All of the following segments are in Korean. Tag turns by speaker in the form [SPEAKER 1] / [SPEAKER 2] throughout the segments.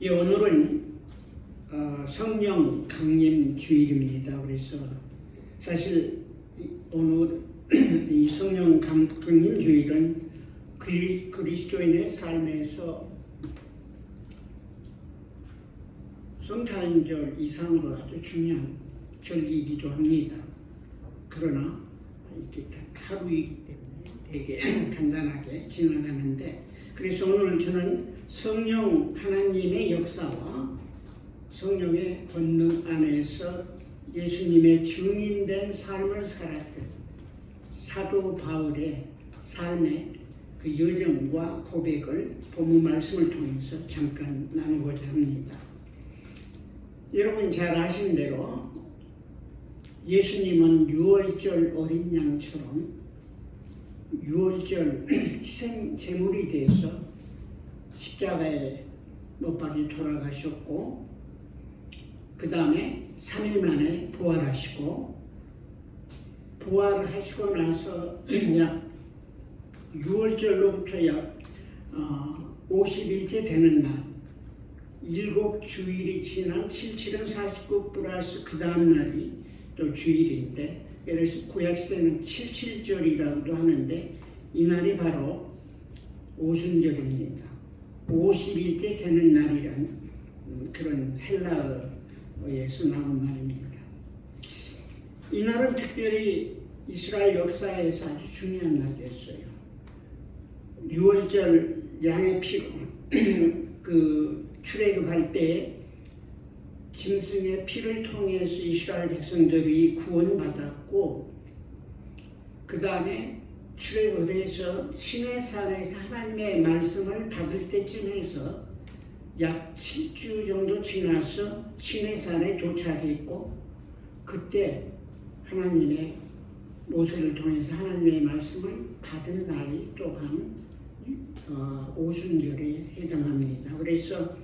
[SPEAKER 1] 오늘은 성령 강림 주일입니다. 그래서 사실 오늘 이 성령 강림 주일은 그리스도인의 삶에서 성탄절 이상으로 아주 중요한 절기이기도 합니다. 그러나 이렇게 하루이기 때문에 되게 간단하게 지나가는데, 그래서 오늘 저는 성령 하나님의 역사와 성령의 권능 안에서 예수님의 증인된 삶을 살았던 사도 바울의 삶의 그 여정과 고백을 본문 말씀을 통해서 잠깐 나누고자 합니다. 여러분 잘 아시는 대로 예수님은 유월절 어린 양처럼 유월절 희생 제물이 돼서 십자가에 못 박혀 돌아가셨고, 그 다음에 3일 만에 부활하시고, 부활하시고 나서 약 6월절로부터 약 50일째 되는 날, 7주일이 지난 77은 49 플러스 그 다음 날이 또 주일인데, 그래서 구약시대는 77절이라고도 하는데 이 날이 바로 오순절입니다. 50일째 되는 날이란 그런 헬라어에서 나온 말입니다. 이 날은 특별히 이스라엘 역사에서 아주 중요한 날이었어요. 6월절 양의 피로 그 출애굽할 때 짐승의 피를 통해서 이스라엘 백성들이 구원받았고, 그 다음에 출애굽해서 시내산에서 하나님의 말씀을 받을 때쯤에서 약 7주 정도 지나서 시내산에 도착했고, 그때 하나님의 모세를 통해서 하나님의 말씀을 받은 날이 또한 오순절에 해당합니다. 그래서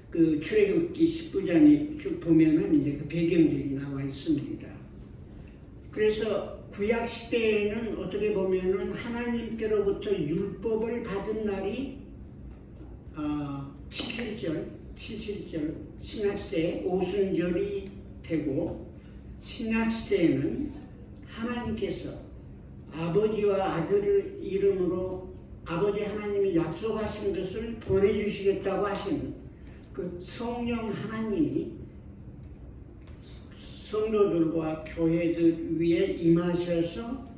[SPEAKER 1] 그 출애굽기 19장에 쭉 보면은 이제 그 배경들이 나와 있습니다. 그래서 구약 시대에는 어떻게 보면은 하나님께로부터 율법을 받은 날이 77절 신약 시대에 오순절이 되고, 신약 시대에는 하나님께서 아버지와 아들의 이름으로 아버지 하나님이 약속하신 것을 보내주시겠다고 하신 그 성령 하나님이 성도들과 교회들 위에 임하셔서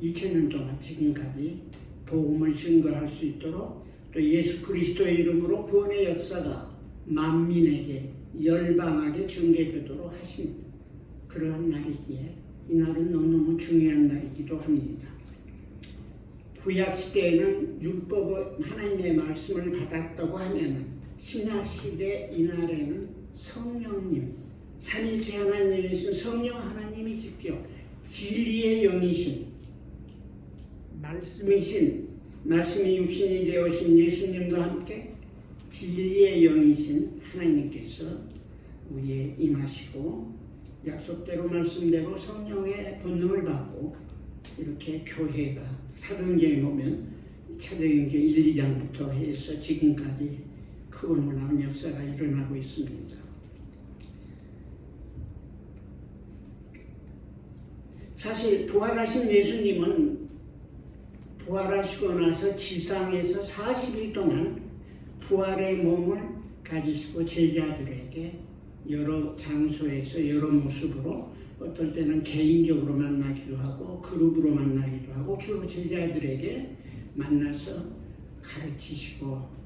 [SPEAKER 1] 2000년 동안 지금까지 복음을 증거할 수 있도록, 또 예수 그리스도의 이름으로 구원의 역사가 만민에게 열방하게 전개되도록 하신 그러한 날이기에 이 날은 너무너무 중요한 날이기도 합니다. 구약 시대에는 율법을 하나님의 말씀을 받았다고 하면 신약 시대 이 날에는 성령님, 삼일체 하나님이신 성령 하나님이 직접 진리의 영이신 말씀이 육신이 되어신 예수님과 함께 진리의 영이신 하나님께서 우리에 임하시고, 약속대로 말씀대로 성령의 권능을 받고, 이렇게 교회가 사도행전에 보면 사도행전 1, 2장부터 해서 지금까지 크고 놀라운 역사가 일어나고 있습니다. 사실 부활하신 예수님은 부활하시고 나서 지상에서 40일 동안 부활의 몸을 가지시고 제자들에게 여러 장소에서 여러 모습으로, 어떨 때는 개인적으로 만나기도 하고 그룹으로 만나기도 하고, 주로 제자들에게 만나서 가르치시고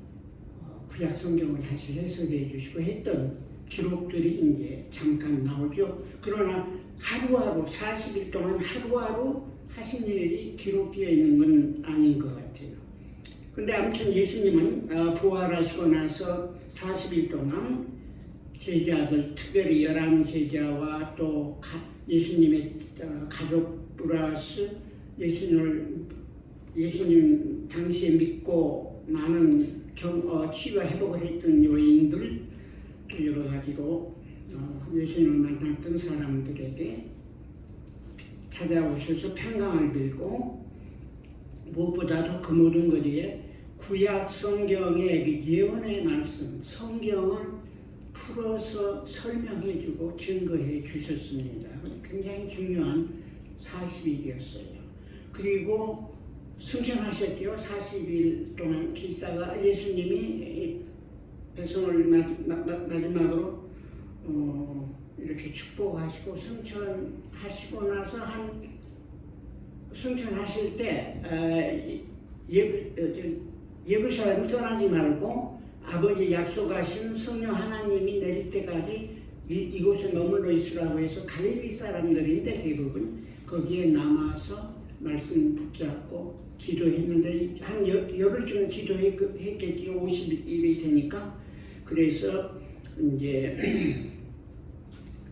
[SPEAKER 1] 구약 성경을 다시 해석해 주시고 했던 기록들이 이제 잠깐 나오죠. 그러나 하루하루 40일 동안 하루하루 하신 일이 기록되어 있는 건 아닌 것 같아요. 근데 아무튼 예수님은 부활하시고 나서 40일 동안 제자들, 특별히 11제자와 또 예수님의 가족 플러스 예수님 당시에 믿고 많은 치유와 회복을 했던 여인들, 또 여러 가지로 예수님을 만났던 사람들에게 찾아오셔서 평강을 빌고, 무엇보다도 그 모든 것 위에 구약 성경의 그 예언의 말씀, 성경을 풀어서 설명해주고 증거해 주셨습니다. 굉장히 중요한 40일이었어요. 그리고 승천하셨죠. 40일 동안 기사가 예수님이 백성을 마지막으로 이렇게 축복하시고 승천하시고 나서 승천하실 때 예루살렘을 떠나지 말고 아버지 약속하신 성령 하나님이 내릴 때까지 이곳에 머물러 있으라고 해서 갈릴리 사람들인데 대부분 거기에 남아서 말씀 붙잡고 기도했는데 한 열흘쯤 기도했겠지. 50일이 되니까. 그래서 이제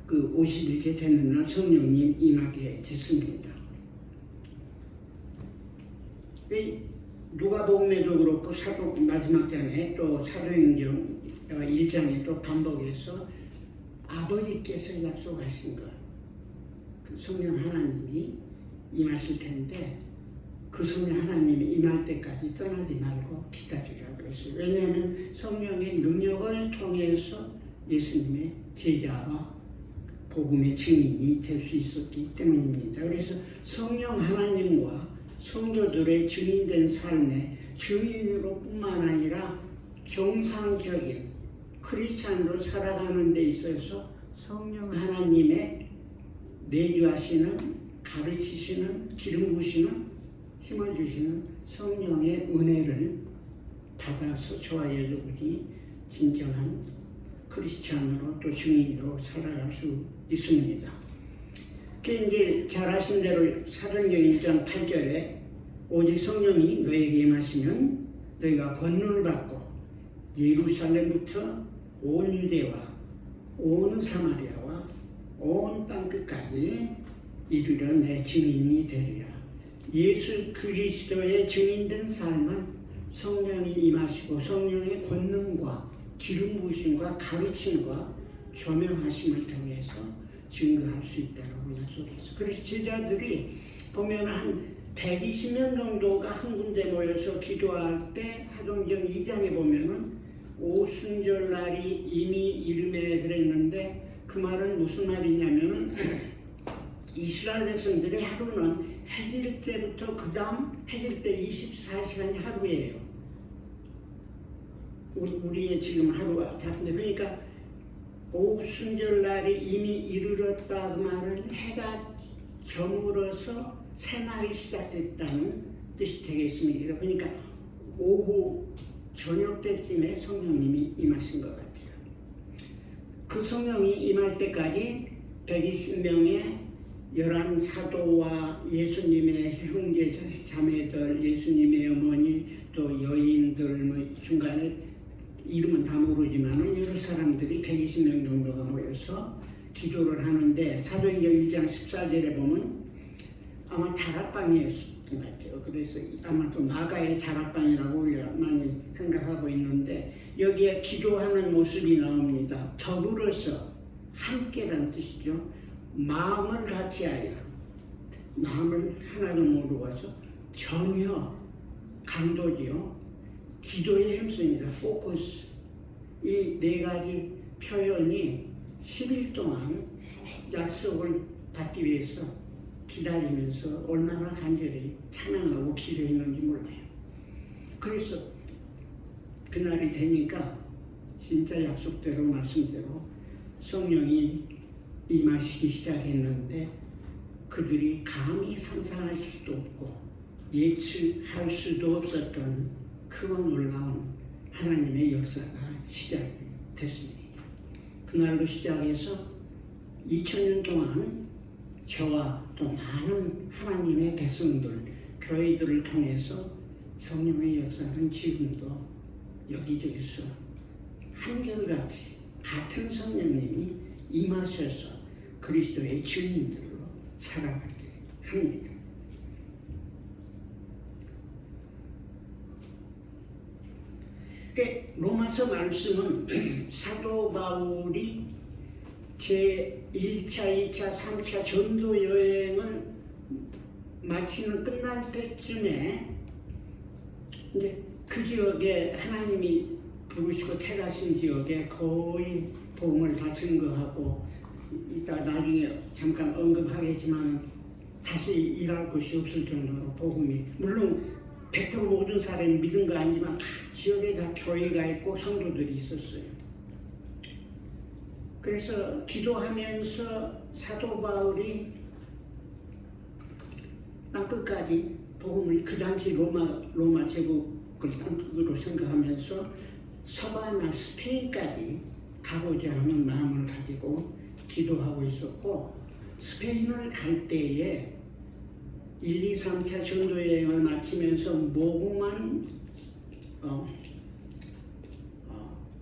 [SPEAKER 1] 그 50일째 되는 날 성령님 임하게 됐습니다. 누가복음에도 그렇고 마지막 장에 또 사도행전 1장에 또 반복해서 아버지께서 약속하신 것, 그 성령 하나님이 임하실 텐데 그 성령 하나님이 임할 때까지 떠나지 말고 기다리라고 그랬어요. 왜냐하면 성령의 능력을 통해서 예수님의 제자와 복음의 증인이 될 수 있었기 때문입니다. 그래서 성령 하나님과 성도들의 증인된 삶의 증인으로 뿐만 아니라 정상적인 크리스찬으로 살아가는 데 있어서 성령 하나님의 내주하시는, 가르치시는, 기름 부으시는, 힘을 주시는 성령의 은혜를 받아서 저와 여러분이 진정한 크리스찬으로 또 증인으로 살아갈 수 있습니다. 이제 잘 아신 대로 사도행전 1장 8절에 오직 성령이 너에게 임하시면 너희가 권능을 받고 예루살렘부터 온 유대와 온 사마리아와 온 땅끝까지 이르러 내 증인이 되리라. 예수 그리스도의 증인된 삶은 성령이 임하시고 성령의 권능과 기름 부으심과 가르침과 조명하심을 통해서 증거할 수 있다고 약속했어. 그래서 제자들이 보면 한 120명 정도가 한 군데 모여서 기도할 때 사도행전 2장에 보면은 오순절날이 이미 이름에 그랬는데 그 말은 무슨 말이냐면은 이스라엘 백성들의 하루는 해질 때부터 그 다음 해질 때 24시간이 하루예요. 우리의 지금 하루가 작은데 그러니까 오순절날이 이미 이르렀다 그 말은 해가 저물어서 새날이 시작됐다는 뜻이 되겠습니다. 그러니까 오후 저녁 때쯤에 성령님이 임하신 것 같아요. 그 성령이 임할 때까지 120명의 11 사도와 예수님의 형제 자매들, 예수님의 어머니, 또 여인들 중간에 이름은 다 모르지만 여러 사람들이 120명 정도가 모여서 기도를 하는데 사도행전 1장 14절에 보면 아마 다락방이었던 것 같아요. 그래서 아마 또 나가의 다락방이라고 많이 생각하고 있는데 여기에 기도하는 모습이 나옵니다. 더불어서 함께라는 뜻이죠. 마음을 같이하여 마음을 하나로 모르고서 전혀 강도지요. 기도의 힘씁니다. 포커스. 이 네 가지 표현이 10일 동안 약속을 받기 위해서 기다리면서 얼마나 간절히 찬양하고 기도했는지 몰라요. 그래서 그날이 되니까 진짜 약속대로 말씀대로 성령이 임하시기 시작했는데 그들이 감히 상상할 수도 없고 예측할 수도 없었던 크고 놀라운 하나님의 역사가 시작됐습니다. 그날로 시작해서 2000년 동안 저와 또 많은 하나님의 백성들, 교회들을 통해서 성령의 역사는 지금도 여기저기서 한결같이 같은 성령님이 임하셔서 그리스도의 증인들로 살아가게 합니다. 로마서 말씀은 사도 바울이 제1차, 2차, 3차 전도 여행을 마치는 끝날 때쯤에 이제 그 지역에 하나님이 부르시고 택하신 지역에 거의 복음을 다 증거하고, 이따 나중에 잠깐 언급하겠지만 다시 일할 곳이 없을 정도로 복음이, 물론 100% 모든 사람이 믿은 거 아니지만 각 지역에 다 교회가 있고 성도들이 있었어요. 그래서 기도하면서 사도 바울이 땅끝까지 복음을, 그 당시 로마 제국을 땅끝으로 생각하면서 서바나 스페인까지 가고자 하는 마음을 가지고 기도하고 있었고, 스페인을 갈 때에 1, 2, 3차 전도 여행을 마치면서 모금한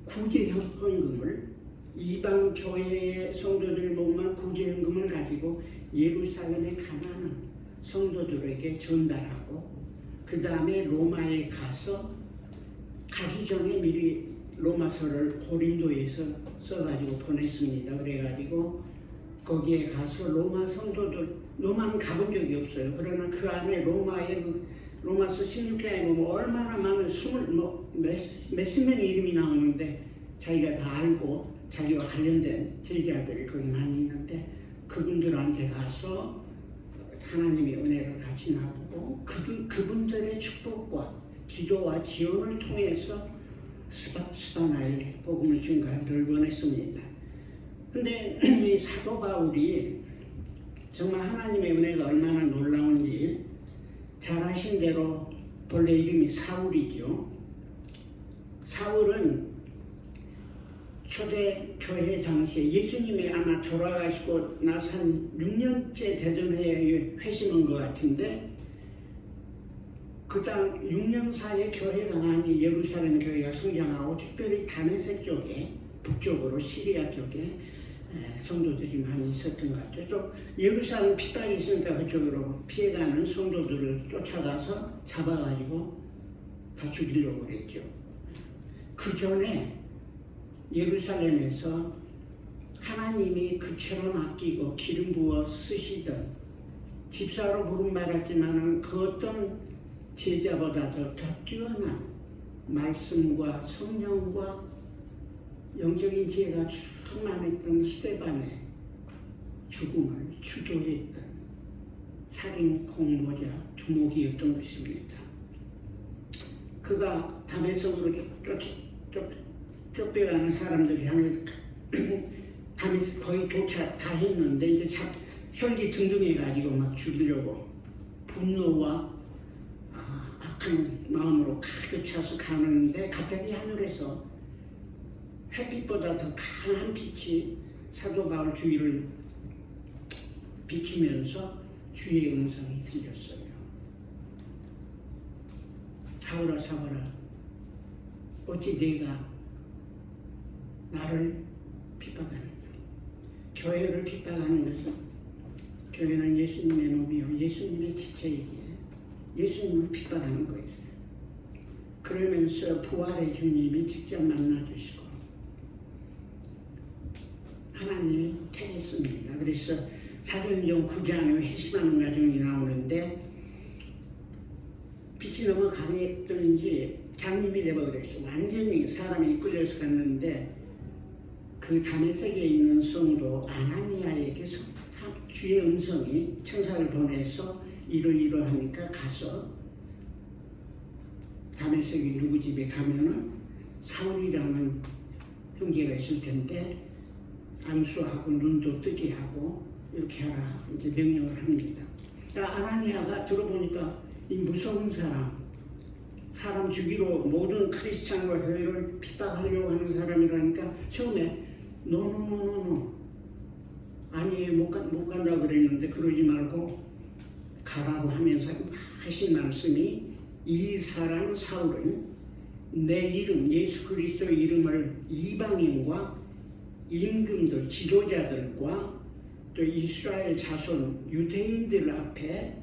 [SPEAKER 1] 구제헌금을, 이방 교회의 성도들 모금한 구제헌금을 가지고 예루살렘에 가는 성도들에게 전달하고, 그 다음에 로마에 가서 가기 전에 미리 로마서를 고린도에서 써가지고 보냈습니다. 그래가지고 거기에 가서 로마 성도들, 로마는 가본 적이 없어요. 그러나 그 안에 로마의 로마서 16장에 보면 얼마나 많은 몇십 명의 이름이 나오는데, 자기가 다 알고 자기와 관련된 제자들이 거기 많이 있는데, 그분들한테 가서 하나님의 은혜를 같이 나누고 그분들의 축복과 기도와 지원을 통해서 스바나에 복음을 증거하기를 원했습니다. 근데 이 사도 바울이 정말 하나님의 은혜가 얼마나 놀라운지, 잘 아신 대로 본래 이름이 사울이죠. 사울은 초대 교회 당시에 예수님이 아마 돌아가시고 나서 한 6년째 되던 해에 회심한 것 같은데, 그 당 6년 사이에 교회가 많이, 예루살렘 교회가 성장하고, 특별히 다메섹 쪽에, 북쪽으로 시리아 쪽에 성도들이 많이 있었던 것 같아요. 또 예루살렘 핍박이 있으니까 그쪽으로 피해가는 성도들을 쫓아가서 잡아가지고 다 죽이려고 그랬죠. 그 전에 예루살렘에서 하나님이 그처럼 아끼고 기름 부어 쓰시던, 집사로 부름받았지만 그 어떤 제자보다도 더 뛰어난 말씀과 성령과 영적인 지혜가 충만했던 스데반의 죽음을 주도했던 살인 공모자 두목이었던 것입니다. 그가 다메섹으로 쫓겨가는 사람들이 향해서 다메섹 거의 도착 다 했는데, 이제 혈기 등등해가지고 막 죽이려고 분노와 악한 마음으로 가득 차서 가는데, 갑자기 하늘에서 햇빛보다 더 강한 빛이 사도 바울 주위를 비추면서 주의 음성이 들렸어요. 사울아, 사울아, 어찌 네가 나를 핍박하느냐. 교회를 핍박하는 것은, 교회는 예수님의 몸이요 예수님의 지체이기에 예수님을 핍박하는 거예요. 그러면서 부활의 주님이 직접 만나주시고 하나님이 택했습니다. 그래서 사도행전 9장에 회심하는 과정이 나오는데, 빛이 너무 강했던지 장님이 되어버렸어요. 완전히 사람이 이끌려서 갔는데, 그 다메섹에 있는 성도 아나니아에게 주의 음성이 천사를 보내서 이러이러하니까 가서, 다메섹이 누구 집에 가면은 사울이라는 형제가 있을 텐데 안수하고 눈도 뜨게 하고 이렇게 하라, 이제 명령을 합니다. 그러니까 아나니아가 들어보니까 이 무서운 사람 죽이러 모든 크리스찬과 교회를 핍박하려고 하는 사람이라니까 처음에 노노노노노, 아니 못 간다고 그랬는데 그러지 말고 가라고 하면서 하신 말씀이, 이 사람 사울은 내 이름 예수 그리스도 이름을 이방인과 임금들 지도자들과 또 이스라엘 자손 유대인들 앞에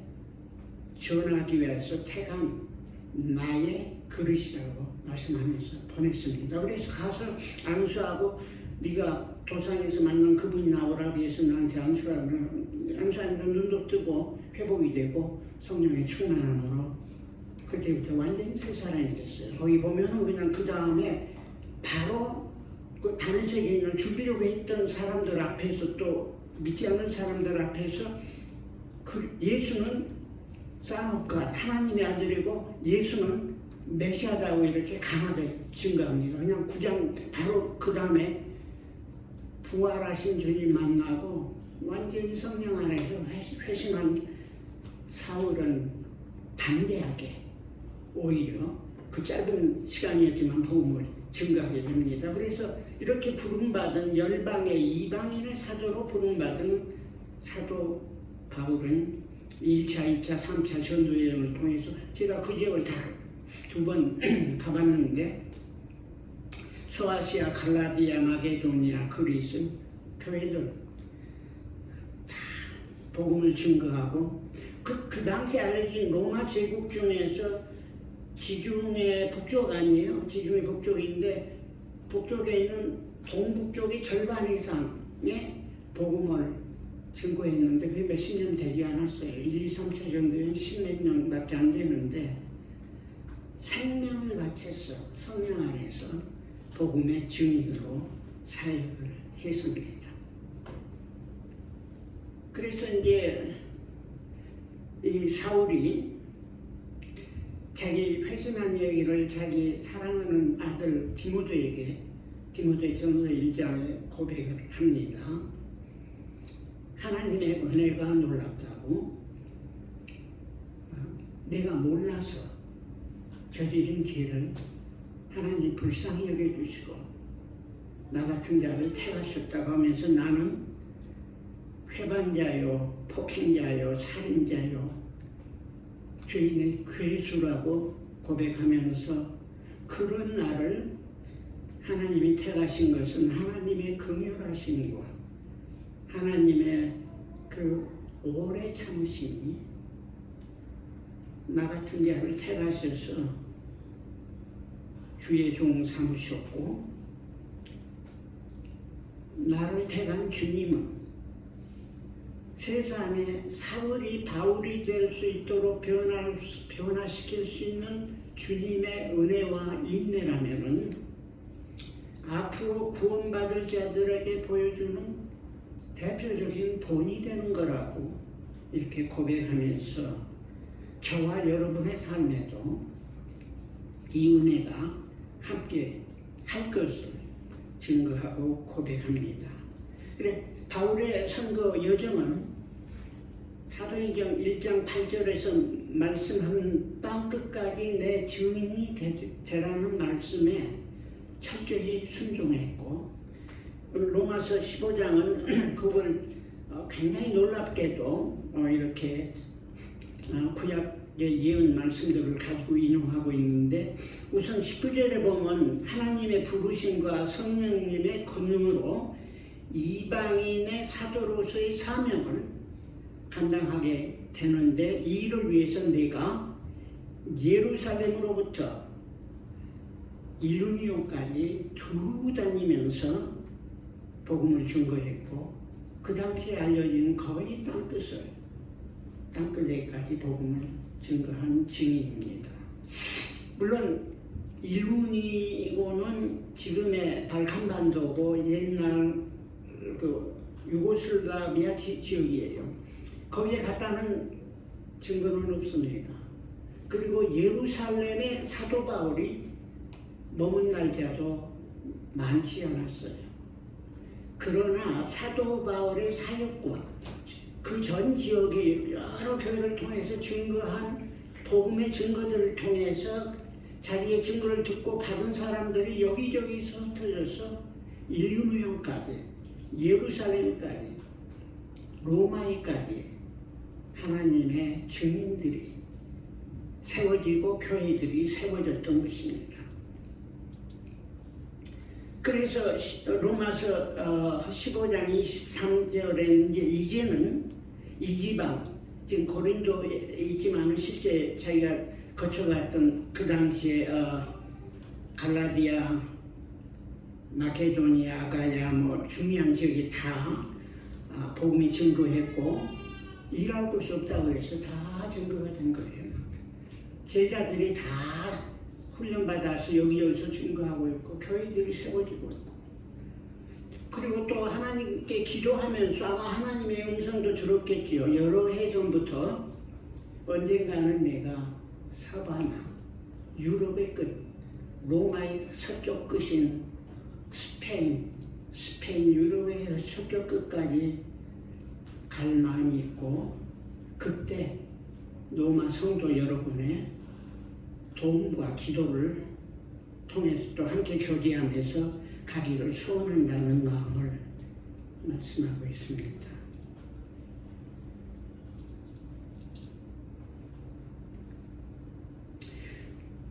[SPEAKER 1] 전하기 위해서 택한 나의 그릇이라고 말씀하면서 보냈습니다. 그래서 가서 안수하고, 네가 도상에서 만난 그분이 나오라고 해서 나한테 안수하면 눈도 뜨고 회복이 되고 성령의 충만함으로 그때부터 완전히 새 사람이 됐어요. 거기 보면은 그냥 그 다음에 바로 그 다른 세계에 있는 죽이려고 했던 사람들 앞에서 또 믿지 않는 사람들 앞에서 그 예수는 쌍업과 하나님의 아들이고 예수는 메시아다고 이렇게 강하게 증거합니다. 그냥 9장 바로 그 다음에 부활하신 주님 만나고 완전히 성령 안에서 회심한 사울은 담대하게 오히려 그 짧은 시간이었지만 복음을 증거하게 됩니다. 그래서 이렇게 부름받은 열방의 이방인의 사도로 부름받은 사도 바울은 1차, 2차, 3차 전도여행을 통해서 제가 그 지역을 다 2번 가봤는데 소아시아, 갈라디아, 마게도니아, 그리스 교회들 다 복음을 증거하고 그 당시 알려진 로마 제국 중에서 지중해 북쪽 아니에요. 지중해 북쪽인데 북쪽에 있는 동북쪽의 절반 이상의 복음을 증거했는데 그게 몇십 년 되지 않았어요. 1, 2, 3차 정도면 10몇 년밖에 안 되는데 생명을 바쳤어. 성령 안에서 복음의 증인으로 사역을 했습니다. 그래서 이제 이 사울이 자기 회심한 얘기를 자기 사랑하는 아들 디모데전서 1장에 고백을 합니다. 하나님의 은혜가 놀랍다고 내가 몰라서 저지른 죄를 하나님 불쌍히 여겨주시고 나 같은 자를 택하셨다고 하면서 나는 회반자요, 폭행자요, 살인자요, 죄인의 괴수라고 고백하면서 그런 나를 하나님이 택하신 것은 하나님의 긍휼하심과 하나님의 그 오래 참으심이 나 같은 자를 택하셔서 주의 종 삼으셨고 나를 택한 주님은 세상에 사울이 바울이 될 수 있도록 변화시킬 수 있는 주님의 은혜와 인내라면은 앞으로 구원받을 자들에게 보여주는 대표적인 본이 되는 거라고 이렇게 고백하면서 저와 여러분의 삶에도 이 은혜가 함께 할 것을 증거하고 고백합니다. 그래 바울의 선거 여정은 사도행전 1장 8절에서 말씀하는 땅끝까지 내 증인이 되라는 말씀에 철저히 순종했고 로마서 15장은 그걸 굉장히 놀랍게도 이렇게 구약의 예언 말씀들을 가지고 인용하고 있는데 우선 19절에 보면 하나님의 부르심과 성령님의 권능으로 이방인의 사도로서의 사명을 감당하게 되는데 이 일을 위해서 내가 예루살렘으로부터 일루니온까지 두루 다니면서 복음을 증거했고 그 당시에 알려진 거의 땅끝에까지 복음을 증거한 증인입니다. 물론 일루니온은 지금의 발칸반도고 옛날 그 유고슬라비아 지역이에요. 거기에 갔다는 증거는 없습니다. 그리고 예루살렘에 사도 바울이 머문 날짜도 많지 않았어요. 그러나 사도 바울의 사역과 그 전 지역의 여러 교회를 통해서 증거한 복음의 증거들을 통해서 자기의 증거를 듣고 받은 사람들이 여기저기서 흩어져서 일루니온까지 예루살렘까지 로마에까지 하나님의 증인들이 세워지고 교회들이 세워졌던 것입니다. 그래서 로마서 15장 23절에는 이제는 이 지방, 지금 고린도에 있지만 실제 자기가 거쳐갔던 그 당시에 갈라디아, 마케도니아, 아가야 뭐 중요한 지역이 다 복음이 증거했고 일할 곳이 없다고 해서 다 증거가 된 거예요. 제자들이 다 훈련받아서 여기저기서 증거하고 있고 교회들이 세워지고 있고, 그리고 또 하나님께 기도하면서 아마 하나님의 음성도 들었겠지요. 여러 해 전부터 언젠가는 내가 서바나, 유럽의 끝, 로마의 서쪽 끝인 스페인 유럽의 서쪽 끝까지 갈 마음이 있고, 그때 로마 성도 여러분의 도움과 기도를 통해서 또 함께 교제하면서 가기를 소원한다는 마음을 말씀하고 있습니다.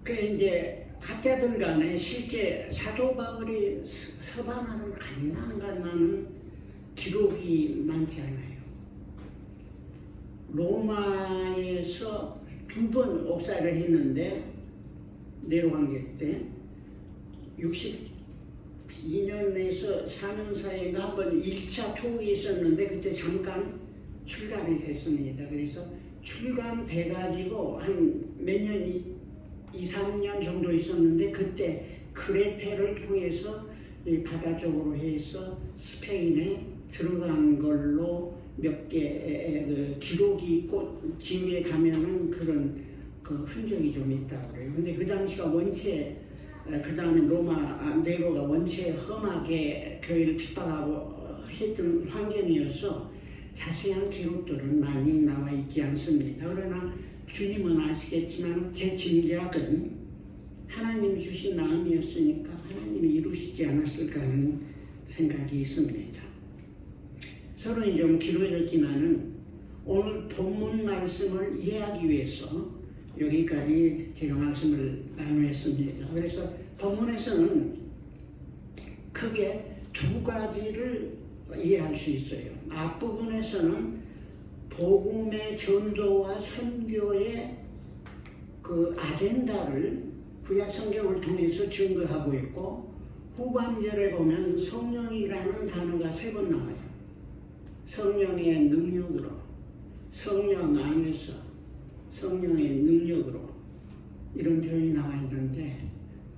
[SPEAKER 1] 그 이제 학자들 간에 실제 사도 바울이 서바나를 갔나 안 갔나는 기록이 많지 않아요. 로마에서 2번 옥사를 했는데, 내로관계 때 62년에서 4년 사이인가 한번 1차 투옥이 있었는데 그때 잠깐 출감이 됐습니다. 그래서 출감돼가지고 한 몇 년, 2, 3년 정도 있었는데, 그때 크레테를 통해서 바다 쪽으로 해서 스페인에 들어간 걸로 몇 개 기록이 있고, 지구에 가면은 그런 그 흔적이 좀 있다고 그래요. 근데 그 당시가 원체, 그 다음에 네로가 원체 험하게 교회를 핍박하고 했던 환경이어서 자세한 기록들은 많이 나와 있지 않습니다. 그러나 주님은 아시겠지만 제 짐작은 하나님 주신 마음이었으니까 하나님이 이루시지 않았을까 하는 생각이 있습니다. 서론이 좀 길어졌지만은 오늘 본문 말씀을 이해하기 위해서 여기까지 제가 말씀을 나누었습니다. 그래서 본문에서는 크게 2가지를 이해할 수 있어요. 앞부분에서는 복음의 전도와 선교의 그 아젠다를 구약 성경을 통해서 증거하고 있고, 후반절에 보면 성령이라는 단어가 3번 나와요. 성령의 능력으로, 성령 안에서 성령의 능력으로, 이런 표현이 나와 있는데,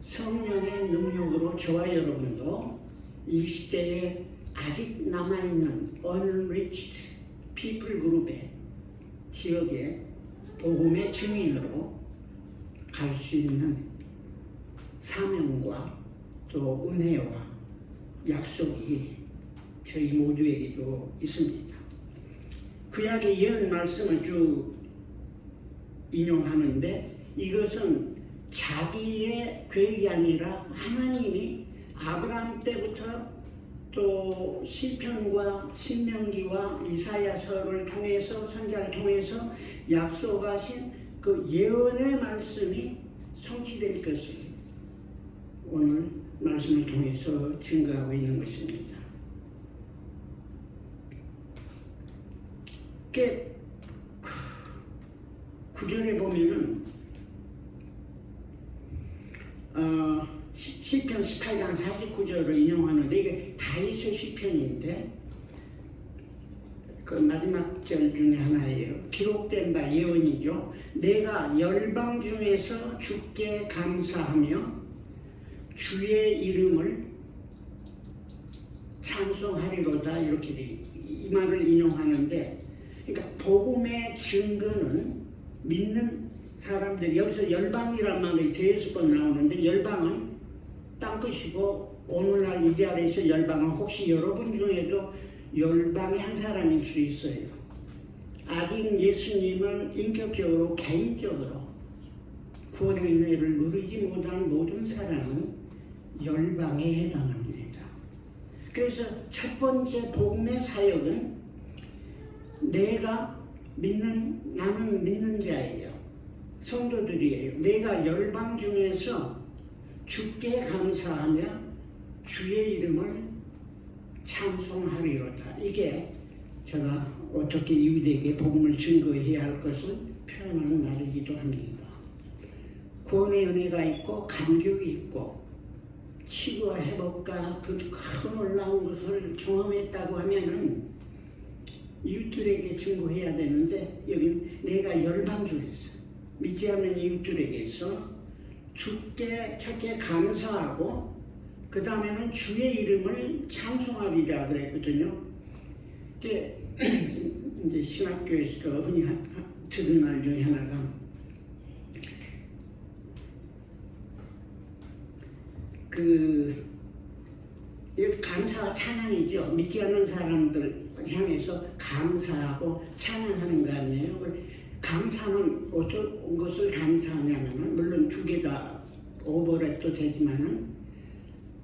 [SPEAKER 1] 성령의 능력으로 저와 여러분도 이 시대에 아직 남아있는 unreached people 그룹의 지역에 복음의 증인으로 갈 수 있는 사명과 또 은혜와 약속이 저희 모두에게도 있습니다. 구약의 예언 말씀을 쭉 인용하는데, 이것은 자기의 계획이 아니라 하나님이 아브라함 때부터 또 시편과 신명기와 이사야서를 통해서, 선지자를 통해서 약속하신 그 예언의 말씀이 성취될 것을 오늘 말씀을 통해서 증거하고 있는 것입니다. 9절에 보면은 시편 18장 49절을 인용하는데, 이게 다윗의 시편인데 그 마지막 절 중에 하나예요. 기록된 바 예언이죠. 내가 열방 중에서 주께 감사하며 주의 이름을 찬송하리로다, 이렇게 이 말을 인용하는데, 그러니까 복음의 증거는 믿는 사람들, 여기서 열방이란 말이 대여섯 번 나오는데, 열방은 땅끝이고 오늘날 이 자리에서 열방은 혹시 여러분 중에도 열방의 한 사람일 수 있어요. 아직 예수님을 인격적으로 개인적으로 구원의 은혜를 누리지 못한 모든 사람은 열방에 해당합니다. 그래서 첫 번째 복음의 사역은 나는 믿는 자예요. 성도들이에요. 내가 열방 중에서 주께 감사하며 주의 이름을 찬송하리로다. 이게 제가 어떻게 유대에게 복음을 증거해야 할 것을 표현하는 말이기도 합니다. 구원의 은혜가 있고 감격이 있고 치유와 회복과 그 큰 놀라운 것을 경험했다고 하면은 이웃들에게 증거해야 되는데, 여기 내가 열방 중에서 믿지 않는 이웃들에게서 주께 첫째 감사하고 그 다음에는 주의 이름을 찬송하리라 그랬거든요. 이제 신학교에서도 흔히 들은 말 중에 하나가 감사와 찬양이죠. 믿지 않는 사람들 향해서 감사하고 찬양하는 거 아니에요. 감사는 어떤 것을 감사하냐면은 물론 두 개 다 오버랩도 되지만은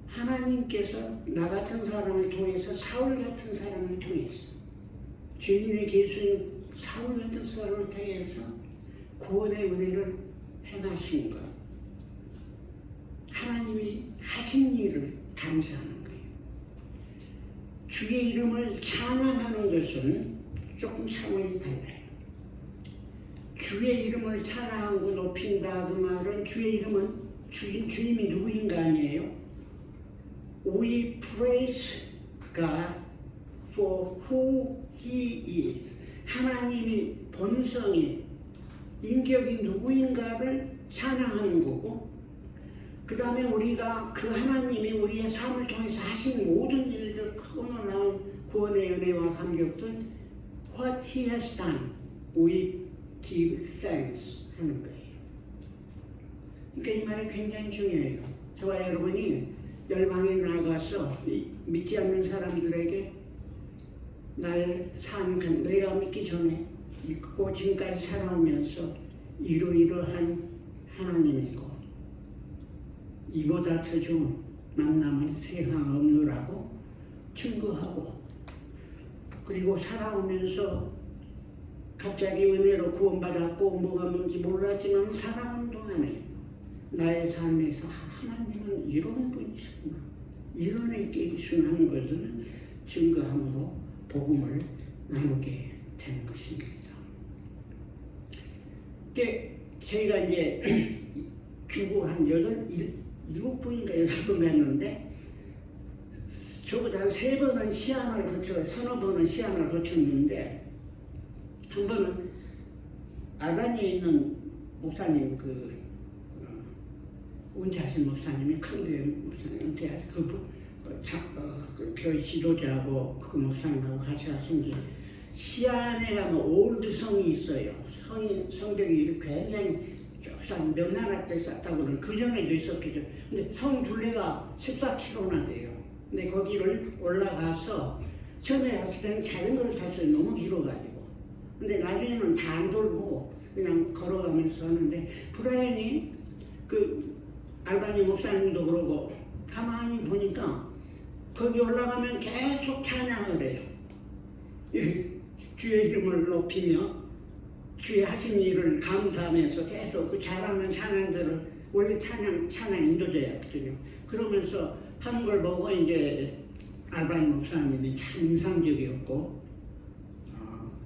[SPEAKER 1] 하나님께서 나 같은 사람을 통해서 사울 같은 사람을 통해서 죄인의 개수인 사울 같은 사람을 통해서 구원의 은혜를 행하신 것, 하나님이 하신 일을 감사하는 거예요. 주의 이름을 찬양하는 것은 조금 차원이 달라요. 주의 이름을 찬양하고 높인다 그 말은 주의 이름은 주님이 누구인가 아니에요. We praise God for who He is. 하나님이 본성이 인격이 누구인가를 찬양하는 거고 그 다음에 우리가 그 하나님이 우리의 삶을 통해서 하신 모든 일들 크고 놀라운 구원의 은혜와 감격들 What He has done we give thanks 하는 거예요. 그러니까 이 말이 굉장히 중요해요. 저와 여러분이 열방에 나가서 믿지 않는 사람들에게 나의 삶, 내가 믿기 전에 믿고 지금까지 살아오면서 이러이러한 하나님이고 이보다 더 좋은 만남은 세상 없노라고 증거하고 그리고 살아오면서 갑자기 은혜로 구원받았고 뭐가 뭔지 몰랐지만 살아오는 동안에 나의 삶에서 하나님은 이런 분이시구나 이런 애께이시구나 하는 것을 증거함으로 복음을 나누게 되는 것입니다. 저희가 이제 주고 한 7번인가 8번 갔는데 저보다 3번은 시험을 거쳐 서너 번은 시험을 거쳤는데 한 번은 아다니에 있는 목사님 은퇴하신 목사님이 큰 교회 목사님 은퇴하신 그 교회 지도자하고 그 목사님하고 같이 하신 게 시안에 가면 올드 성이 있어요. 성벽이 굉장히 쭉 몇 나라 때 쌓다고 그러는 그 전에도 있었겠죠. 근데 성 둘레가 14km나 돼요. 근데 거기를 올라가서 처음에 갔을 때는 자전거를 탔어요. 너무 길어가지고. 근데 나중에는 다 안 돌고 그냥 걸어가면서 하는데 브라이언이 알바니 목사님도 그러고 가만히 보니까 거기 올라가면 계속 찬양을 해요. 주의 이름을 높이며 주의 하신 일을 감사하면서 계속 그 잘하는 찬양들을 원래 찬양 인도자였거든요. 그러면서 하는 걸 보고 이제 알바니 목사님이 참 인상적이었고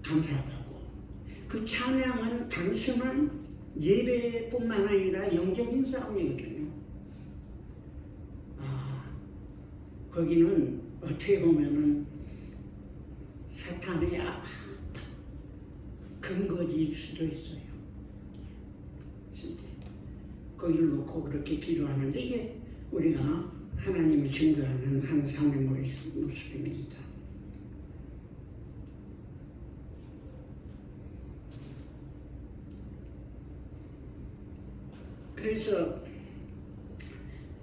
[SPEAKER 1] 감사하다고. 그 찬양은 단순한 예배뿐만 아니라 영적인 싸움이거든요. 거기는 어떻게 보면은 사탄의 근거지일 수도 있어요. 진짜 거기를 놓고 그렇게 기도하는데 이게 우리가 하나님을 증거하는 한 삶의 모습입니다. 그래서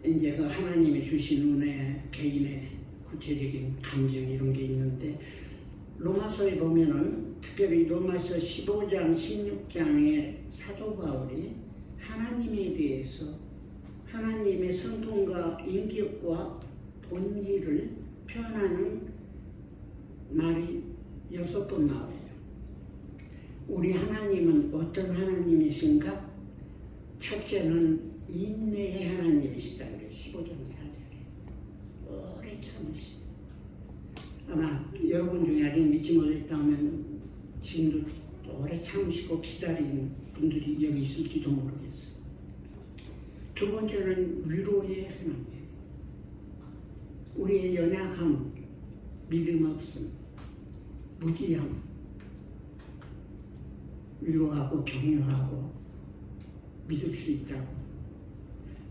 [SPEAKER 1] 이제 그 하나님이 주신 은혜, 개인의 구체적인 감정 이런 게 있는데 로마서에 보면은 특별히 로마서 15장, 16장의 사도 바울이 하나님에 대해서 하나님의 성품과 인격과 본질을 표현하는 말이 6번 나와요. 우리 하나님은 어떤 하나님이신가? 첫째는 인내의 하나님이시다 그래요. 15장 4절에 오래 참으시. 아마 여러분 중에 아직 믿지 못했다면 지금도 오래 참으시고 기다리는 분들이 여기 있을지도 모르겠어요. 두 번째는 위로의 하나님. 우리의 연약함, 믿음 없음, 무지함 위로하고 격려하고 믿을 수 있다고.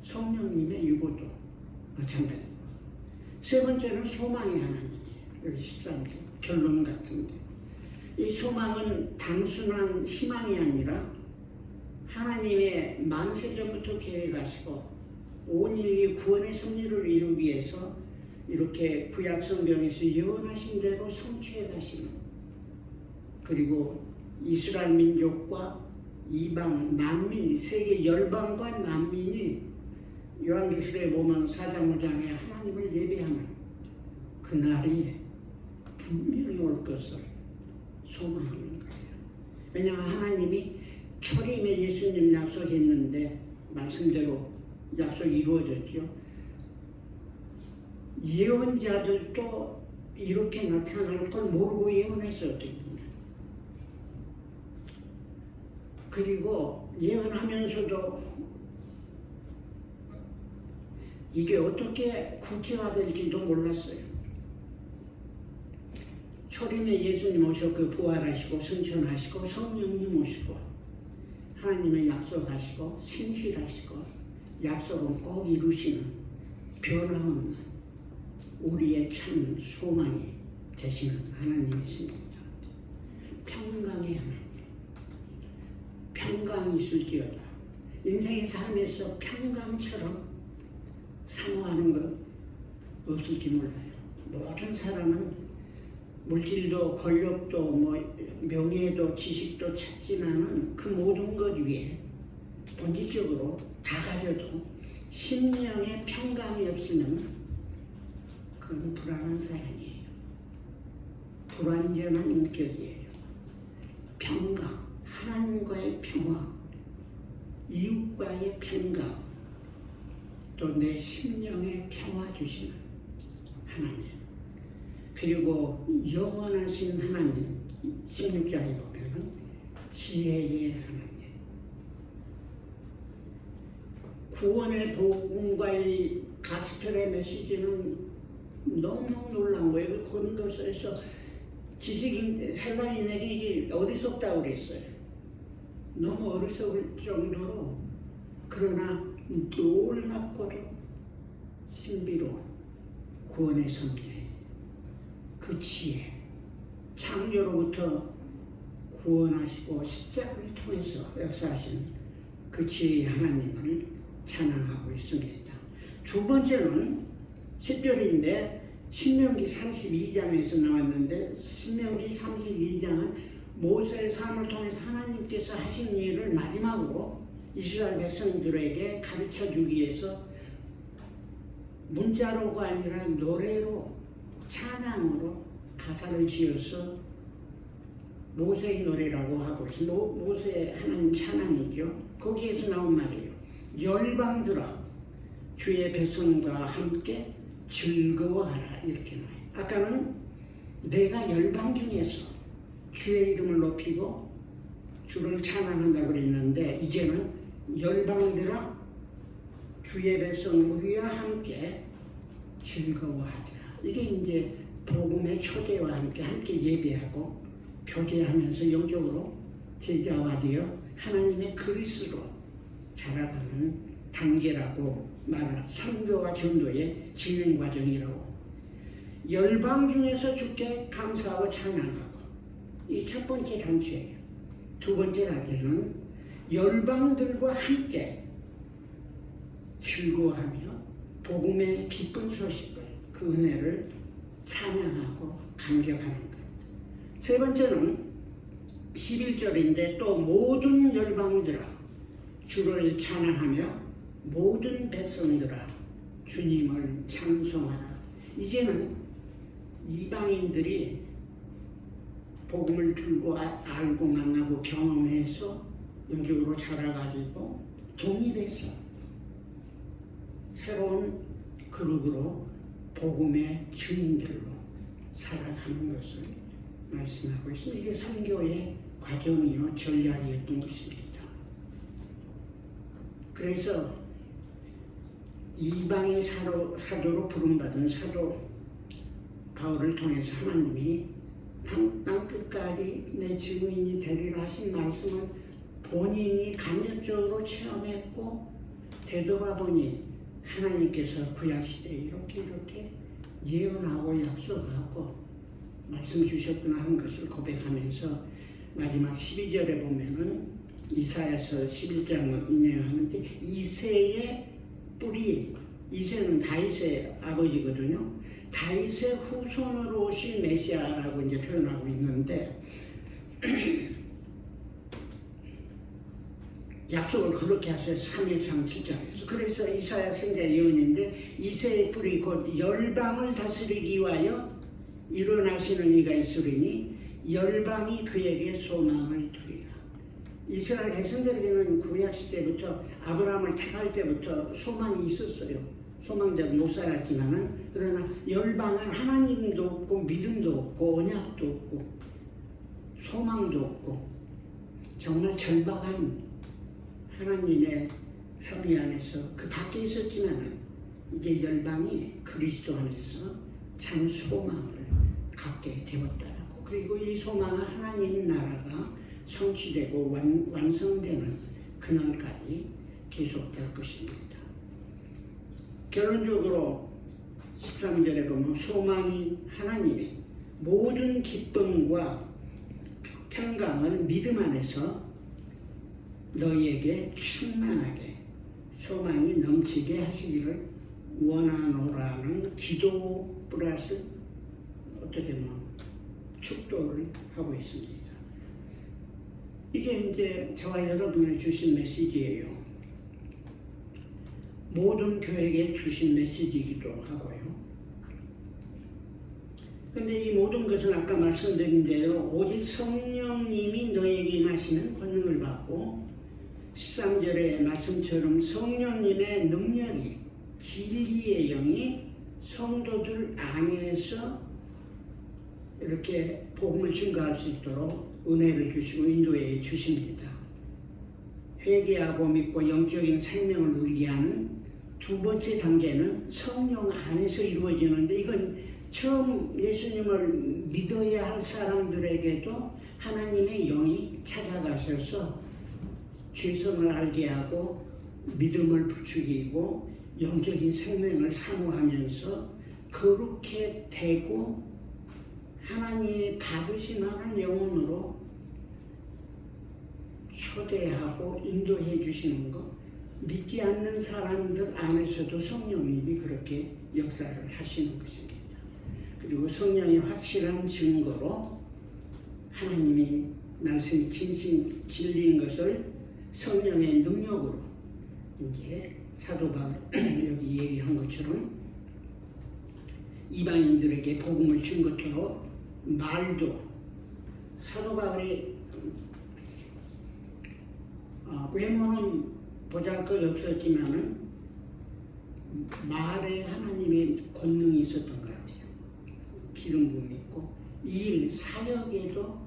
[SPEAKER 1] 성령님의 유고도 마찬가지고. 세 번째는 소망의 하나님이에요. 여기 13절 결론 같은데, 이 소망은 단순한 희망이 아니라 하나님의 만세전부터 계획하시고 온 인류 구원의 승리를 이루기 위해서 이렇게 구약 성경에서 예언하신 대로 성취해 가시는, 그리고 이스라엘 민족과 이방 만민, 세계 열방과 만민이 요한계시록에 보면 4장 5장에 하나님을 예배하는 그날이 분명히 올 것을 소망하는 거예요. 왜냐하면 하나님이 초림에 예수님 약속했는데 말씀대로 약속이 이루어졌죠. 예언자들도 이렇게 나타날 걸 모르고 예언했어요. 어떻게 보면. 그리고 예언하면서도 이게 어떻게 구체화될지도 몰랐어요. 초림에 예수님 오셨고 부활하시고 승천하시고 성령님 오시고 하나님의 약속하시고 신실하시고 약속은 꼭 이루시는 변함없는 우리의 참 소망이 되시는 하나님이십니다. 평강의 하나님. 평강이 있을지어다. 인생의 삶에서 평강처럼 사모하는 것 없을지 몰라요. 모든 사람은 물질도 권력도 명예도 지식도 찾지만은 그 모든 것 위에 본질적으로 다 가져도 심령의 평강이 없으면 그건 불안한 사람이에요. 불완전한 인격이에요. 평강, 하나님과의 평화, 이웃과의 평강, 또 내 심령의 평화 주시는 하나님, 그리고 영원하신 하나님, 16장에 보면 지혜의 하나님. 구원의 복음과 이 가스펠의 메시지는 너무너무 놀라운 거예요. 고린도서에서 지식인 헬라인에게 이게 어리석다고 그랬어요. 너무 어리석을 정도로, 그러나 놀랍고도 신비로운 구원의 섭리, 그 지혜, 창조로부터 구원하시고 십자가를 통해서 역사하신 그 지혜의 하나님을 찬양하고 있습니다. 두 번째는 10절인데 신명기 32장에서 나왔는데, 신명기 32장은 모세의 삶을 통해서 하나님께서 하신 일을 마지막으로 이스라엘 백성들에게 가르쳐주기 위해서 문자로가 아니라 노래로, 찬양으로 가사를 지어서 모세의 노래라고 하고 있어요. 모세의 하나님 찬양이죠. 거기에서 나온 말이에요. 열방들아 주의 백성과 함께 즐거워하라, 이렇게 나와요. 아까는 내가 열방 중에서 주의 이름을 높이고 주를 찬양한다고 그랬는데, 이제는 열방들아 주의 백성 우리와 함께 즐거워하자. 이게 이제 복음의 초대와 함께 예배하고 교제하면서 영적으로 제자화되어 하나님의 그리스도로 자라가는 단계라고 말하는, 선교와 전도의 진행 과정이라고. 열방 중에서 주께 감사하고 찬양하고, 이 첫 번째 단추예요. 두 번째 단계는 열방들과 함께 즐거워하며 복음의 기쁜 소식을, 그 은혜를 찬양하고 감격하는 것. 세 번째는 11절인데 또 모든 열방들아 주를 찬양하며 모든 백성들아 주님을 찬송하라. 이제는 이방인들이 복음을 들고 알고 만나고 경험해서 영적으로 자라가지고 독립해서 새로운 그룹으로 복음의 주인들로 살아가는 것을 말씀하고 있습니다. 이게 선교의 과정이요 전략이었던 것입니다. 그래서 이방의 사도로 부름받은 사도 바울을 통해서 하나님이 땅 끝까지 내 증인이 되리라 하신 말씀은 본인이 간접적으로 체험했고 되돌아보니 하나님께서 구약시대에 이렇게 예언하고 약속하고 말씀 주셨구나 하는 것을 고백하면서 마지막 12절에 보면은 이사야서 11장을 인용하는데 이새의 뿌리, 이새는 다윗의 아버지거든요. 다윗의 후손으로 오신 메시아라고 이제 표현하고 있는데 약속을 그렇게 하세요. 3일상 7장에서. 그래서 이사야 선지자 예언인데 이새의 뿌리 곧 열방을 다스리기 위하여 일어나시는 이가 있으리니 열방이 그에게 소망을 두리라. 이스라엘 백성들에게는 구약시대부터 아브라함을 택할 때부터 소망이 있었어요. 소망대로 못 살았지만은 그러나 열방은 하나님도 없고 믿음도 없고 언약도 없고 소망도 없고 정말 절박한 하나님의 섭리 안에서 그 밖에 있었지만은 이제 열방이 그리스도 안에서 참 소망을 갖게 되었다라고. 그리고 이 소망은 하나님 나라가 성취되고 완성되는 그날까지 계속될 것입니다. 결론적으로 13절에 보면 소망이 하나님의 모든 기쁨과 평강을 믿음 안에서 너희에게 충만하게 소망이 넘치게 하시기를 원하노라는 기도 플러스 어떻게 보면 축도를 하고 있습니다. 이게 이제 저와 여러분이 주신 메시지예요. 모든 교회에게 주신 메시지이기도 하고요. 근데 이 모든 것은 아까 말씀드린 대로 오직 성령님이 너에게 임하시는 권능을 받고 13절의 말씀처럼 성령님의 능력이 진리의 영이 성도들 안에서 이렇게 복음을 증거할 수 있도록 은혜를 주시고 인도해 주십니다. 회개하고 믿고 영적인 생명을 누리게 하는 두 번째 단계는 성령 안에서 이루어지는데 이건 처음 예수님을 믿어야 할 사람들에게도 하나님의 영이 찾아가셔서 죄성을 알게 하고 믿음을 부추기고 영적인 생명을 사모하면서 그렇게 되고 하나님이 받으시는 영혼으로 초대하고 인도해 주시는 것, 믿지 않는 사람들 안에서도 성령님이 그렇게 역사를 하시는 것입니다. 그리고 성령의 확실한 증거로 하나님이 말씀이 진리인 것을 성령의 능력으로 이제 사도 바울 여기 얘기한 것처럼 이방인들에게 복음을 준 것으로 말도 사도 바울이 외모는 보잘것없었지만은 말에 하나님의 권능이 있었던 것 같아요. 기름 부음이 있고 일 사역에도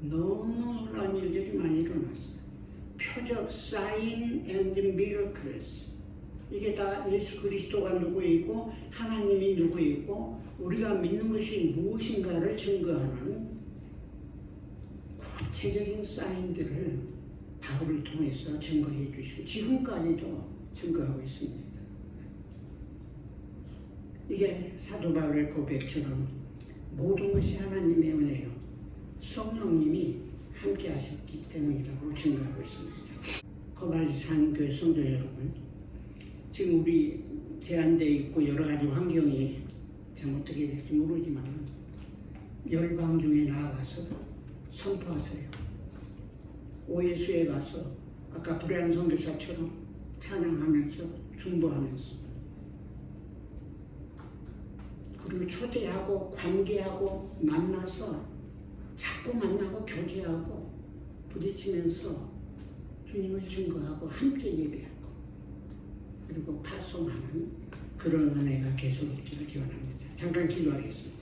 [SPEAKER 1] 놀라운 일들이 많이 일어났어요. 표적 sign and miracles 이게 다 예수 그리스도가 누구이고 하나님이 누구이고 우리가 믿는 것이 무엇인가를 증거하는 구체적인 사인들을 바울을 통해서 증거해 주시고 지금까지도 증거하고 있습니다. 이게 사도 바울의 고백처럼 모든 것이 하나님의 은혜요 성령님이 함께 하셨기 때문이라고 증거하고 있습니다. 거발산 교회 성도 여러분, 지금 우리 제한되어 있고 여러 가지 환경이 참 어떻게 될지 모르지만 열방 중에 나아가서 선포하세요. 오예수에 가서 아까 브레안 선교사처럼 찬양하면서 중보하면서 그리고 초대하고 관계하고 만나서 자꾸 만나고 교제하고 부딪히면서 주님을 증거하고 함께 예배하고 그리고 파송하는 그런 은혜가 계속 있기를 기원합니다. 잠깐 기도하겠습니다.